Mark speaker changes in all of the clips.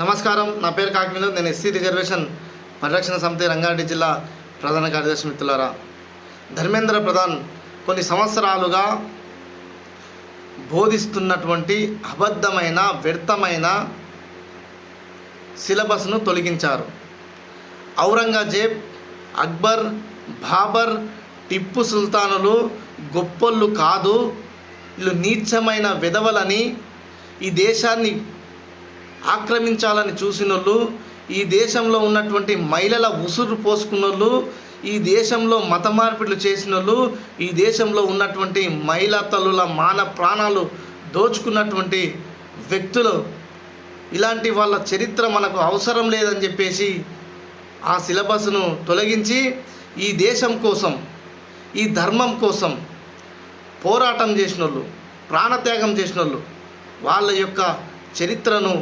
Speaker 1: నమస్కారం, నా పేరు కాకి వినోద్. నేను ఎస్సీ రిజర్వేషన్ పరిరక్షణ సమితి రంగారెడ్డి జిల్లా ప్రధాన కార్యదర్శి. మిత్రులారా, ధర్మేంద్ర ప్రధాన్ కొన్ని సంవత్సరాలుగా బోధిస్తున్నటువంటి అబద్ధమైన వ్యర్థమైన సిలబస్ను తొలగించారు. ఔరంగజేబ్, అక్బర్, బాబర్, టిప్పు సుల్తానులు గొప్పళ్ళు కాదు, వీళ్ళు నీచమైన విధవలని, ఈ దేశాన్ని ఆక్రమించాలని చూసినోళ్ళు, ఈ దేశంలో ఉన్నటువంటి మహిళల ఉసురు పోసుకున్నోళ్ళు, ఈ దేశంలో మత మార్పిడులు చేసినోళ్ళు, ఈ దేశంలో ఉన్నటువంటి మహిళా తల్లుల మాన ప్రాణాలు దోచుకున్నటువంటి వ్యక్తులు, ఇలాంటి వాళ్ళ చరిత్ర మనకు అవసరం లేదని చెప్పేసి ఆ సిలబస్ను తొలగించి ఈ దేశం కోసం, ఈ ధర్మం కోసం పోరాటం చేసినోళ్ళు, ప్రాణత్యాగం చేసినోళ్ళు, వాళ్ళ యొక్క చరిత్రను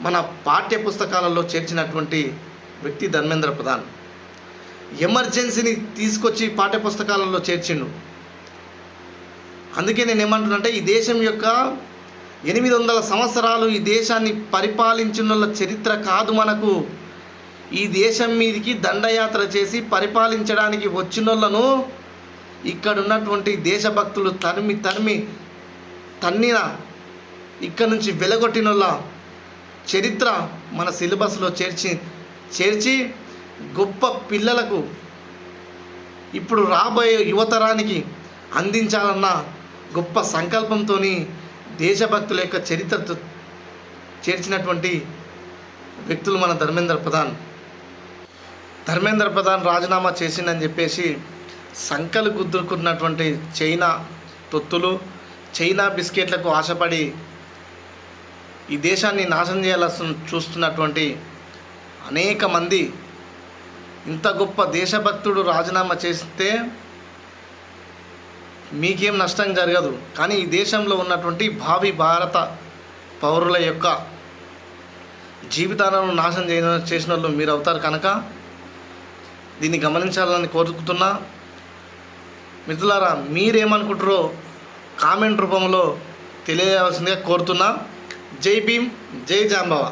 Speaker 1: మన పాఠ్య పుస్తకాలలో చేర్చినటువంటి వ్యక్తి ధర్మేంద్ర ప్రధాన్. ఎమర్జెన్సీని తీసుకొచ్చి పాఠ్య పుస్తకాలలో చేర్చిండు. అందుకే నేను ఏమంటున్నానంటే, ఈ దేశం యొక్క 800 సంవత్సరాలు ఈ దేశాన్ని పరిపాలించిన చరిత్ర కాదు మనకు. ఈ దేశం మీదికి దండయాత్ర చేసి పరిపాలించడానికి వచ్చినోళ్ళను ఇక్కడ ఉన్నటువంటి దేశభక్తులు తన్నిన ఇక్కడ నుంచి వెలగొట్టినోళ్ళ చరిత్ర మన సిలబస్లో చేర్చి గొప్ప పిల్లలకు, ఇప్పుడు రాబోయే యువతరానికి అందించాలన్న గొప్ప సంకల్పంతో దేశభక్తుల యొక్క చరిత్ర చేర్చినటువంటి వ్యక్తులు మన ధర్మేంద్ర ప్రధాన్ రాజీనామా చేసిందని చెప్పేసి సంకలు గుద్దుకున్నటువంటి చైనా తొత్తులు, చైనా బిస్కెట్లకు ఆశపడి ఈ దేశాన్ని నాశనం చేయాలని చూస్తున్నటువంటి అనేక మంది, ఇంత గొప్ప దేశభక్తుడు రాజీనామా చేస్తే మీకేం నష్టం జరగదు, కానీ ఈ దేశంలో ఉన్నటువంటి భావి భారత పౌరుల యొక్క జీవితాలను నాశనం చేసిన వాళ్ళు మీరు అవుతారు. కనుక దీన్ని గమనించాలని కోరుకుతున్నా. మిత్రులారా, మీరేమనుకుంటారో కామెంట్ రూపంలో తెలియవలసిందిగా కోరుతున్నా. జై భీమ్, జై జాంబవ.